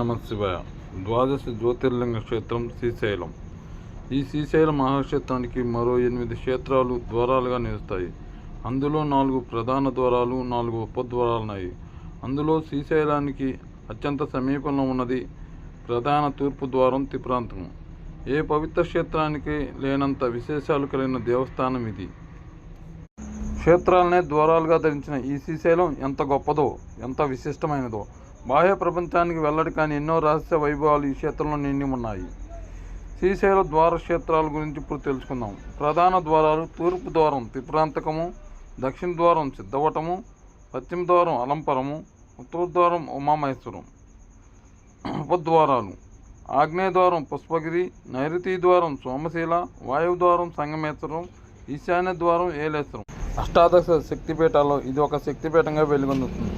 నమః శివాయ. ద్వాదశ జ్యోతిర్లింగ క్షేత్రం శ్రీశైలం. ఈ శ్రీశైలం మహాక్షేత్రానికి మరో 8 క్షేత్రాలు ద్వారాలుగా నిలుస్తాయి. అందులో 4 ప్రధాన ద్వారాలు, 4 ఉపద్వారాలున్నాయి. అందులో శ్రీశైలానికి అత్యంత సమీపంలో ఉన్నది ప్రధాన తూర్పు ద్వారం త్రిపురాంతకం. ఏ పవిత్ర క్షేత్రానికి లేనంత విశేషాలు కలిగిన దేవస్థానం ఇది. క్షేత్రాలనే ద్వారాలుగా ధరించిన ఈ శ్రీశైలం ఎంత గొప్పదో, ఎంత విశిష్టమైనదో, బాహ్య ప్రపంచానికి వెల్లడి కాని ఎన్నో రహస్య వైభవాలు ఈ క్షేత్రంలో నిండి ఉన్నాయి. శ్రీశైల ద్వార క్షేత్రాల గురించి ఇప్పుడు తెలుసుకుందాం. ప్రధాన ద్వారాలు: తూర్పు ద్వారం త్రిపురాంతకము, దక్షిణ ద్వారం సిద్ధవటము, పశ్చిమ ద్వారం అలంపరము, ఉత్తర ద్వారం ఉమామహేశ్వరం. ఉపద్వారాలు: ఆగ్నేయ ద్వారం పుష్పగిరి, నైరుతి ద్వారం సోమశీల, వాయువు ద్వారం సంగమేశ్వరం, ఈశాన్య ద్వారం ఏలేశ్వరం. అష్టాదశ శక్తిపీఠాల్లో ఇది ఒక శక్తిపీఠంగా వెలుగొందుతుంది.